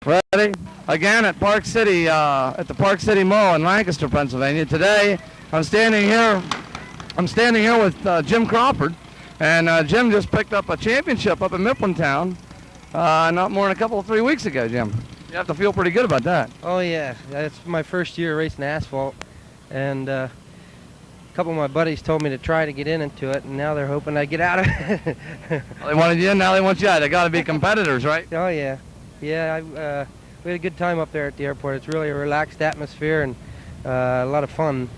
Ready? Again at Park City, at the Park City Mall in Lancaster, Pennsylvania. Today, I'm standing here with Jim Crawford, and Jim just picked up a championship up in Mifflintown, not more than a couple of 3 weeks ago, Jim. You have to feel pretty good about that. Oh yeah, it's my first year racing asphalt, and a couple of my buddies told me to try to get into it, and now they're hoping I get out of it. Well, they wanted you in, now they want you out. They got to be competitors, right? Oh yeah. Yeah, we had a good time up there at the airport. It's really a relaxed atmosphere and a lot of fun.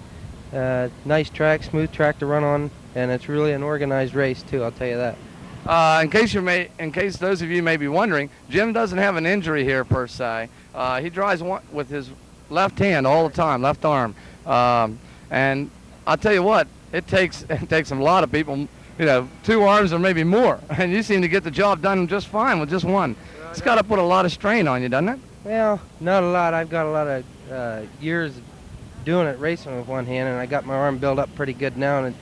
Nice track, smooth track to run on, and it's really an organized race too, I'll tell you that. In case those of you may be wondering, Jim doesn't have an injury here per se. He drives with his left hand all the time, left arm. And I'll tell you what, it takes a lot of people, 2 arms or maybe more. And you seem to get the job done just fine with just one. It's got to put a lot of strain on you, doesn't it? Well, not a lot. I've got a lot of years doing it, racing with one hand, and I got my arm built up pretty good now. And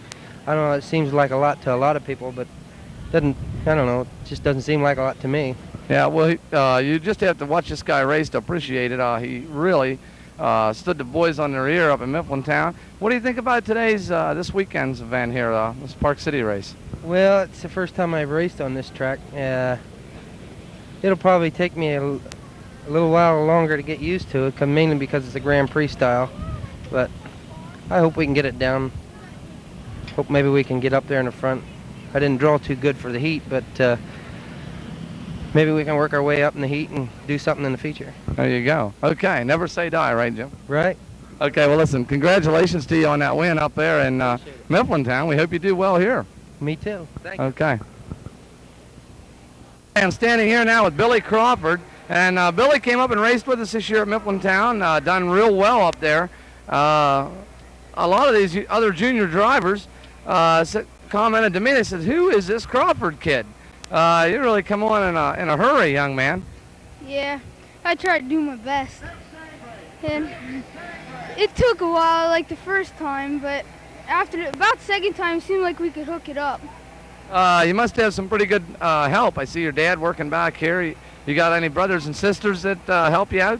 I don't know, it seems like a lot to a lot of people, but I don't know, it just doesn't seem like a lot to me. Yeah, well, you just have to watch this guy race to appreciate it. He really stood the boys on their ear up in Mifflintown. What do you think about this weekend's event here, this Park City race? Well, it's the first time I've raced on this track. It'll probably take me a little while longer to get used to it, mainly because it's a Grand Prix style. But I hope we can get it down. Hope maybe we can get up there in the front. I didn't draw too good for the heat, but maybe we can work our way up in the heat and do something in the feature. There you go. Okay, never say die, right, Jim? Right. Okay, well, listen, congratulations to you on that win up there in Mifflintown. We hope you do well here. Me too. Thank you. Okay. I'm standing here now with Billy Crawford, and Billy came up and raced with us this year at Mifflintown, done real well up there. A lot of these other junior drivers commented to me, they said, "Who is this Crawford kid? You really come on in a hurry, young man." Yeah, I tried to do my best. And it took a while, like the first time, but after about the second time, it seemed like we could hook it up. You must have some pretty good help. I see your dad working back here. You got any brothers and sisters that help you out?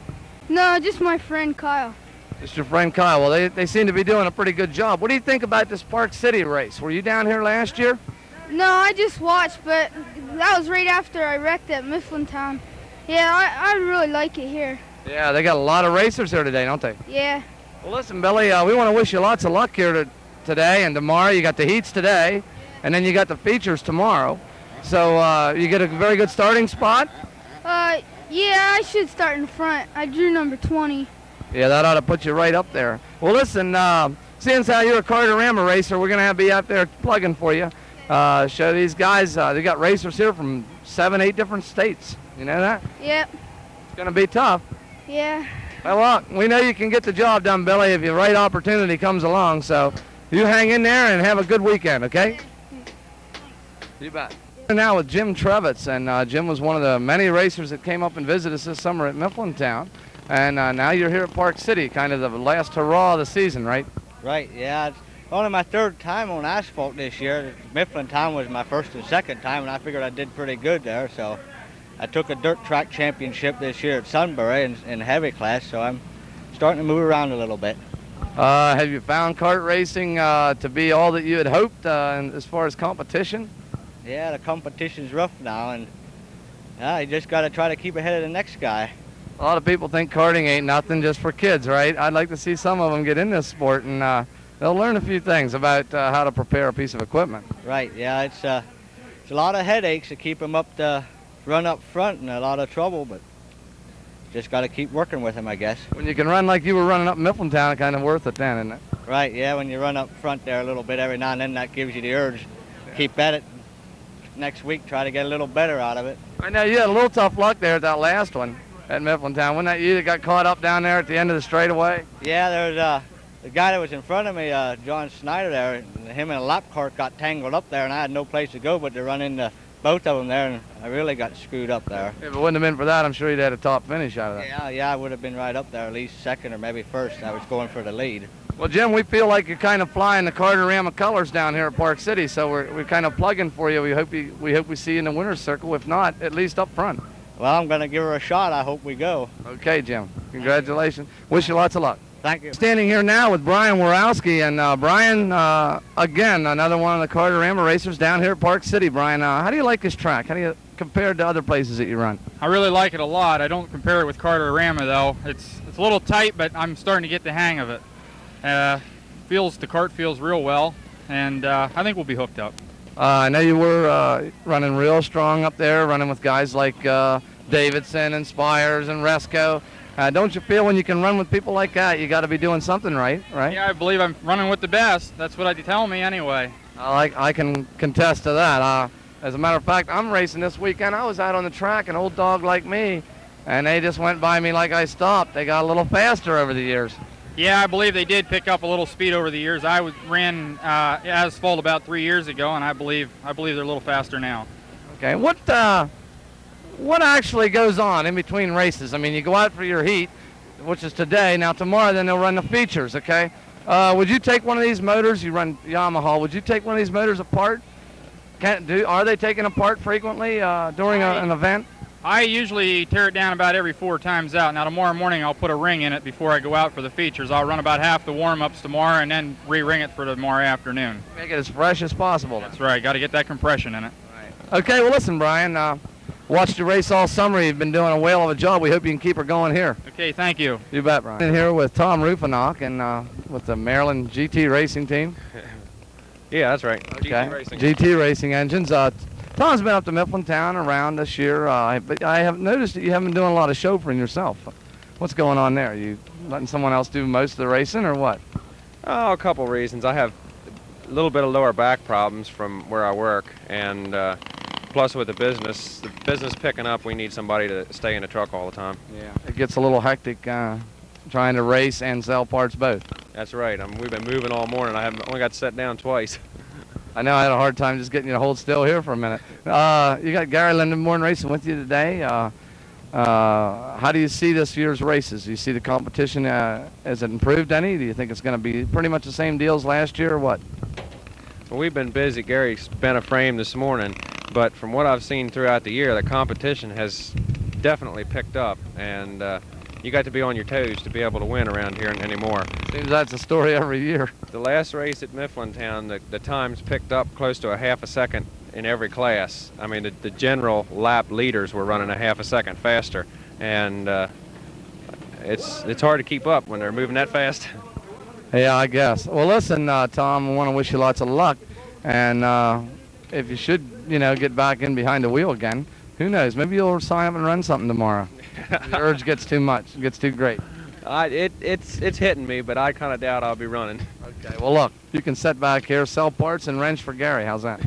No, just my friend Kyle. Just your friend Kyle. Well, they seem to be doing a pretty good job. What do you think about this Park City race? Were you down here last year? No, I just watched, but that was right after I wrecked at Mifflintown. Yeah, I really like it here. Yeah, they got a lot of racers here today, don't they? Yeah. Well, listen, Billy, we want to wish you lots of luck here today and tomorrow. You got the heats today, and then you got the features tomorrow. So you get a very good starting spot? Yeah, I should start in front. I drew number 20. Yeah, that ought to put you right up there. Well, listen, seeing as how you're a Carterama racer, we're going to be out there plugging for you. Show these guys, they got racers here from 7, 8 different states. You know that? Yep. It's going to be tough. Yeah. Well, we know you can get the job done, Billy, if the right opportunity comes along. So you hang in there and have a good weekend, okay? You bet. We're now with Jim Trevitz, and Jim was one of the many racers that came up and visited us this summer at Mifflintown. And now you're here at Park City, kind of the last hurrah of the season, right? Right, yeah. It's only my 3rd time on asphalt this year. Mifflintown was my 1st and 2nd time, and I figured I did pretty good there. So I took a dirt track championship this year at Sunbury in heavy class, so I'm starting to move around a little bit. Have you found kart racing to be all that you had hoped as far as competition? Yeah, the competition's rough now, and you just got to try to keep ahead of the next guy. A lot of people think karting ain't nothing just for kids, right? I'd like to see some of them get in this sport, and they'll learn a few things about how to prepare a piece of equipment. Right, yeah, it's a lot of headaches to keep them up to run up front, and a lot of trouble, but just got to keep working with them, I guess. When you can run like you were running up Mifflintown, it's kind of worth it then, isn't it? Right, yeah, when you run up front there a little bit every now and then, that gives you the urge. Yeah. Keep at it. Next week, try to get a little better out of it. I know you had a little tough luck there at that last one at Mifflintown. Wasn't that you that got caught up down there at the end of the straightaway? Yeah, there was the guy that was in front of me, John Snyder there, him and a lap cart got tangled up there, and I had no place to go but to run into both of them there, and I really got screwed up there. If it wouldn't have been for that, I'm sure you'd had a top finish out of that. Yeah, I would have been right up there, at least 2nd or maybe 1st. I was going for the lead. Well, Jim, we feel like you're kind of flying the Carterama colors down here at Park City, so we're kind of plugging for you. We hope we see you in the winner's circle. If not, at least up front. Well, I'm going to give her a shot. I hope we go. Okay, Jim. Congratulations. Wish you lots of luck. Thank you. Standing here now with Brian Warrowski, and Brian, again, another one of the Carterama racers down here at Park City. Brian, how do you like this track? How do you compare it to other places that you run? I really like it a lot. I don't compare it with Carterama though. It's a little tight, but I'm starting to get the hang of it. The cart feels real well, and I think we'll be hooked up. I know you were running real strong up there, running with guys like Davidson and Spires and Resco. Don't you feel when you can run with people like that, you got to be doing something right? Yeah, I believe I'm running with the best. That's what they tell me anyway. I can contest to that. As a matter of fact, I'm racing this weekend. I was out on the track, an old dog like me, and they just went by me like I stopped. They got a little faster over the years. Yeah, I believe they did pick up a little speed over the years. I ran asphalt about 3 years ago, and I believe they're a little faster now. Okay, what actually goes on in between races? I mean, you go out for your heat, which is today. Now tomorrow, then they'll run the features. Okay, would you take one of these motors? You run Yamaha. Would you take one of these motors apart? Are they taken apart frequently during an event? I usually tear it down about every 4 times out. Now tomorrow morning I'll put a ring in it before I go out for the features. I'll run about half the warm-ups tomorrow and then re-ring it for tomorrow afternoon. Make it as fresh as possible. That's right. Got to get that compression in it. Right. Okay, well listen, Brian, watched you race all summer. You've been doing a whale of a job. We hope you can keep her going here. Okay, thank you. You bet, Brian. In here with Tom Ruffanock and with the Maryland GT racing team. Yeah, that's right. Okay. GT Racing. GT Racing Engines. Tom's been up to Mifflintown around this year, but I have noticed that you haven't been doing a lot of chauffeuring yourself. What's going on there? You letting someone else do most of the racing, or what? Oh, a couple reasons. I have a little bit of lower back problems from where I work, and plus with the business picking up, we need somebody to stay in the truck all the time. Yeah. It gets a little hectic trying to race and sell parts both. That's right. We've been moving all morning. I only got to sit down twice. I know I had a hard time just getting you to hold still here for a minute. You got Gary Lindenborn racing with you today. How do you see this year's races? Do you see the competition, has it improved any? Do you think it's going to be pretty much the same deal as last year, or what? Well, we've been busy. Gary spent a frame this morning, but from what I've seen throughout the year, the competition has definitely picked up, and you got to be on your toes to be able to win around here anymore. Seems that's a story every year. The last race at Mifflintown, the times picked up close to a half a second in every class. I mean, the general lap leaders were running a half a second faster, and it's hard to keep up when they're moving that fast. Yeah, I guess. Well, listen, Tom, I want to wish you lots of luck, and if you should, get back in behind the wheel again, who knows? Maybe you'll sign up and run something tomorrow. The urge gets too much. It gets too great. It's hitting me, but I kind of doubt I'll be running. Okay, well, look, you can sit back here, sell parts, and wrench for Gary. How's that?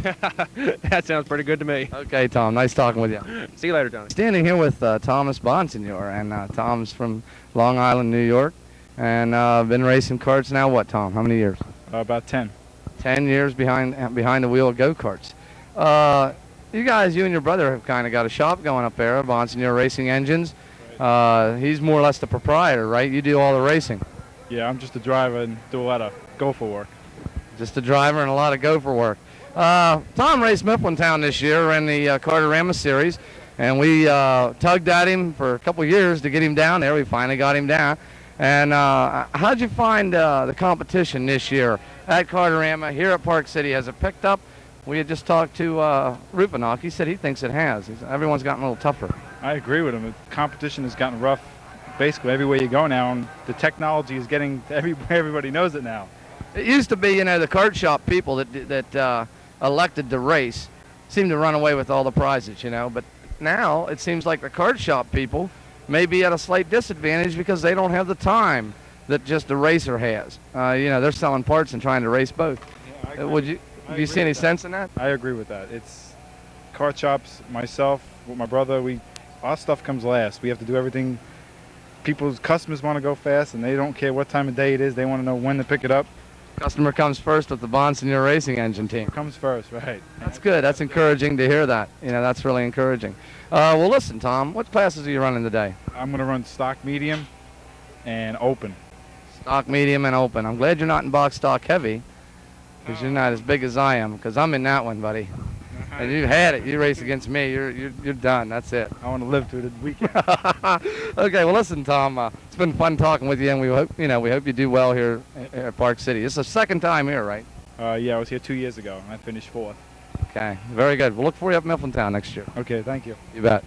That sounds pretty good to me. Okay, Tom, nice talking with you. See you later, Tony. Standing here with Thomas Bontinour, and Tom's from Long Island, New York, and been racing karts now, what, Tom? How many years? About 10. 10 years behind the wheel of go-karts. You and your brother have kind of got a shop going up there, Bonsignore Racing Engines. He's more or less the proprietor, right? You do all the racing. Yeah, I'm just a driver and do a lot of gopher work. Just a driver and a lot of gopher work. Tom raced Mifflintown this year in the Carterama Series, and we tugged at him for a couple years to get him down there. We finally got him down. And how'd you find the competition this year at Carterama here at Park City? Has it picked up? We had just talked to Rufenauch. He said he thinks it has. Everyone's gotten a little tougher. I agree with him. The competition has gotten rough basically everywhere you go now, and the technology is getting everybody knows it now. It used to be, the kart shop people that elected to race seemed to run away with all the prizes, but now it seems like the kart shop people may be at a slight disadvantage because they don't have the time that just a racer has. They're selling parts and trying to race both. Yeah, Do you see any sense in that? I agree with that. It's kart shops, myself, with my brother, our stuff comes last. We have to do everything. People's customers want to go fast, and they don't care what time of day it is. They want to know when to pick it up. Customer comes first with the Bonsignore Racing Engine team. Comes first, right. That's good. That's encouraging to hear that. That's really encouraging. Well, listen, Tom, what classes are you running today? I'm going to run stock medium and open. Stock medium and open. I'm glad you're not in box stock heavy, because you're not as big as I am, because I'm in that one, buddy. And you've had it. You race against me. You're done. That's it. I want to live through the weekend. Okay. Well, listen, Tom. It's been fun talking with you, and we hope you do well here at Park City. It's the second time here, right? Yeah, I was here 2 years ago, and I finished 4th. Okay. Very good. We'll look for you up in Mifflintown next year. Okay, thank you. You bet.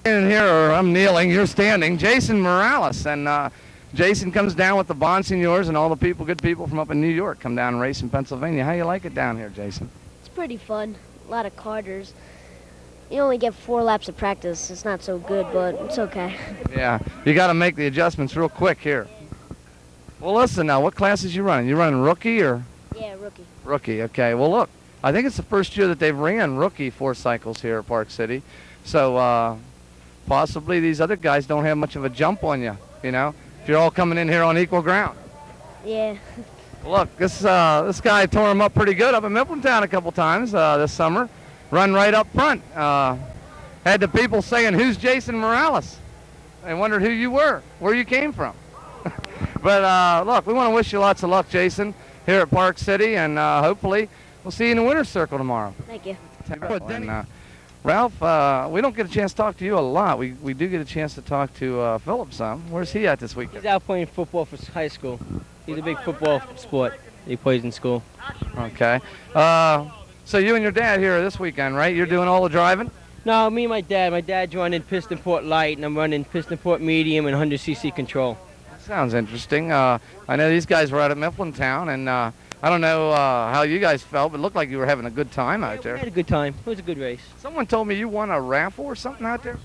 In here, or I'm kneeling. You're standing. Jason Morallas, and Jason comes down with the Bonsignores and all the people, good people from up in New York, come down and race in Pennsylvania. How you like it down here, Jason? It's pretty fun. A lot of carters. You only get 4 laps of practice. It's not so good, but it's okay. Yeah, you got to make the adjustments real quick here. Well, listen now, what classes you running? You running rookie or? Yeah, rookie. Rookie, okay. Well, look, I think it's the first year that they've ran rookie 4 cycles here at Park City. So possibly these other guys don't have much of a jump on you, you know, if you're all coming in here on equal ground. Yeah. Look, this guy tore him up pretty good up in Mifflintown a couple times this summer. Run right up front. Had the people saying, "Who's Jason Morallas?" They wondered who you were, where you came from. But look, we want to wish you lots of luck, Jason, here at Park City, and hopefully we'll see you in the winner's circle tomorrow. Thank you. And, Ralph, we don't get a chance to talk to you a lot. We do get a chance to talk to Philip some. Where's he at this weekend? He's out playing football for high school. He's a big football sport. He plays in school. Okay. So you and your dad here this weekend, right? You're doing all the driving? No, me and my dad. My dad's running Piston Port Light, and I'm running Piston Port Medium and 100cc Control. That sounds interesting. I know these guys were out at Mifflintown, and I don't know how you guys felt, but it looked like you were having a good time out there. We had a good time. It was a good race. Someone told me you won a raffle or something out there.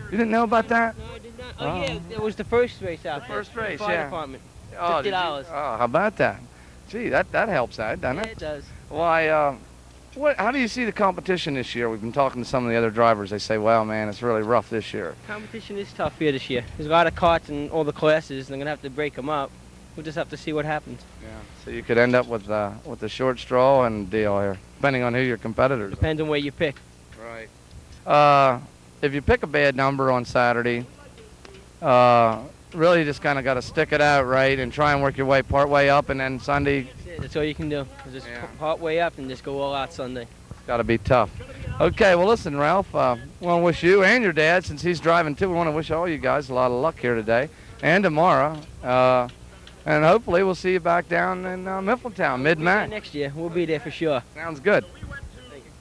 You didn't know about that? No, I did not. Oh, yeah, it was the first race out there. First race, the fire yeah. Department. Oh, $50. Oh, how about that? Gee, that helps out, doesn't Yeah, it? it does. Why, how do you see the competition this year? We've been talking to some of the other drivers. They say, well, man, it's really rough this year. Competition is tough here this year. There's a lot of carts in all the classes, and they're going to have to break them up. We'll just have to see what happens. Yeah. So you could end up with the short straw and deal here, depending on who your competitors are. Depends on where you pick. Right. If you pick a bad number on Saturday, really just kind of got to stick it out, right, and try and work your way part way up, and then Sunday. That's all you can do. Just part way up and just go all out Sunday. It's got to be tough. Okay, well, listen, Ralph, we want to wish you and your dad, since he's driving too, we want to wish all you guys a lot of luck here today and tomorrow. And hopefully we'll see you back down in Mifflintown mid-May. Next year, we'll be there for sure. Sounds good.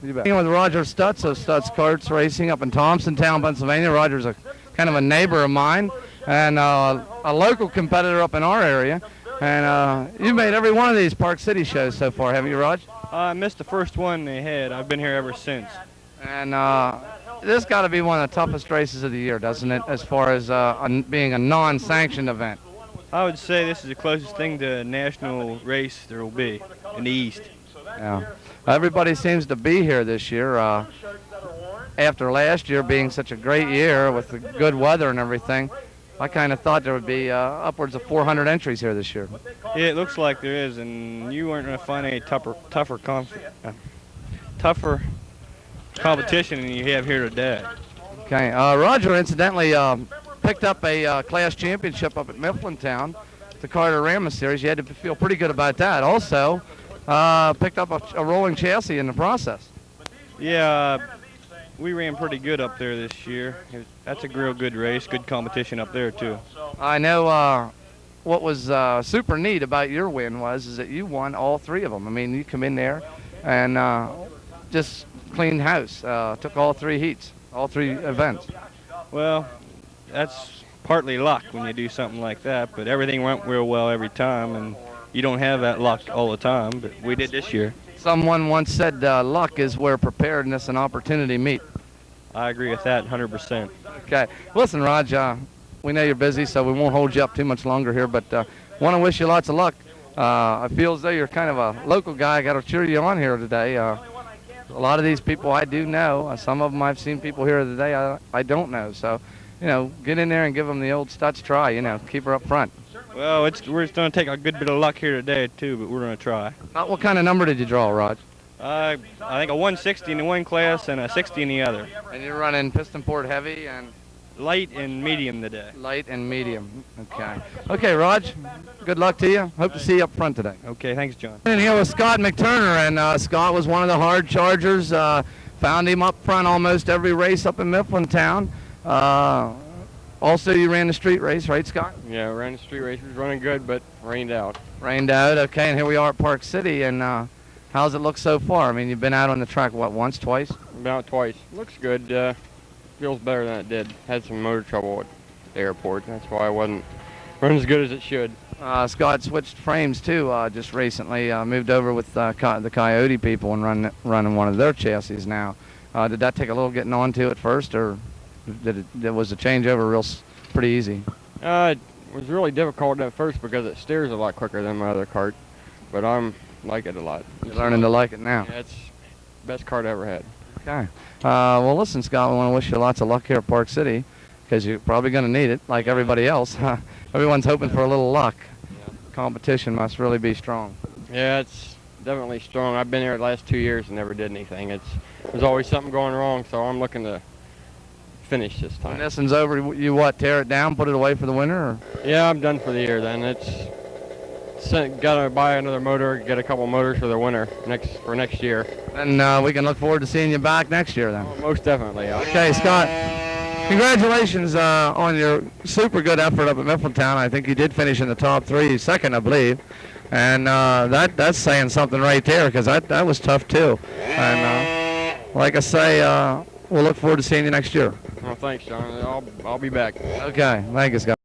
You bet. With Roger Stutz of Stutz Karts Racing up in Thompsontown, Pennsylvania. Roger's a kind of a neighbor of mine and a local competitor up in our area. And you've made every one of these Park City shows so far, haven't you, Roger? I missed the first one they had. I've been here ever since. And this got to be one of the toughest races of the year, doesn't it, as far as being a non-sanctioned event? I would say this is the closest thing to a national race there will be in the East. Yeah. Everybody seems to be here this year. After last year being such a great year with the good weather and everything, I kind of thought there would be upwards of 400 entries here this year. Yeah, it looks like there is, and you weren't going to find any tougher competition than you have here today. Okay. Roger, incidentally, picked up a class championship up at Mifflintown, the Carter-Rama Series. You had to feel pretty good about that. Also, picked up a rolling chassis in the process. Yeah, we ran pretty good up there this year. That's a real good race, good competition up there too. I know what was super neat about your win is that you won all 3 of them. I mean, you come in there and just cleaned house, took all 3 heats, all 3 events. Well, that's partly luck when you do something like that, but everything went real well every time, and you don't have that luck all the time, but we did this year. Someone once said luck is where preparedness and opportunity meet. I agree with that 100%. Okay. Listen, Raj, we know you're busy, so we won't hold you up too much longer here, but want to wish you lots of luck. I feel as though you're kind of a local guy. I got to cheer you on here today. A lot of these people I do know. Some of them I've seen people here today I don't know. So, you know, get in there and give them the old Stutz try, you know, keep her up front. Well, we're just going to take a good bit of luck here today, too, but we're going to try. What kind of number did you draw, Raj? I think a 160 in the one class and a 60 in the other. And you're running piston port heavy and light and medium today. Light and medium. Okay. Okay, Raj. Good luck to you. Hope to see you up front today. Okay, thanks, John. And here with Scott Mcturner, and Scott was one of the hard chargers. Found him up front almost every race up in Mifflintown. Also, you ran the street race, right, Scott? Yeah, ran the street race. It was running good, but rained out. Rained out. Okay, and here we are at Park City, and how's it look so far? I mean, you've been out on the track, what, once, twice? About twice. Looks good. Feels better than it did. Had some motor trouble at the airport. That's why I wasn't running as good as it should. Scott switched frames too just recently. Moved over with the Coyote people and running one of their chassis now. Did that take a little getting onto at first, or was the changeover pretty easy? It was really difficult at first because it steers a lot quicker than my other cart, but I'm like it a lot. You're learning to like it now. Yeah, it's the best cart I ever had. Okay. Well, listen, Scott, we want to wish you lots of luck here at Park City, because you're probably going to need it, like everybody else. Everyone's hoping for a little luck. Yeah. Competition must really be strong. Yeah, it's definitely strong. I've been here the last 2 years and never did anything. There's always something going wrong, so I'm looking to finish this time. When this one's over, you what, tear it down, put it away for the winter? Or? Yeah, I'm done for the year then. Got to buy another motor, get a couple motors for the winter for next year. And we can look forward to seeing you back next year then. Oh, most definitely. Okay, Scott. Congratulations on your super good effort up at Mifflintown. I think you did finish in the top 3, second, I believe. And that's saying something right there, because that was tough too. And like I say, we'll look forward to seeing you next year. Well, thanks, John. I'll be back. Okay, thank you, Scott.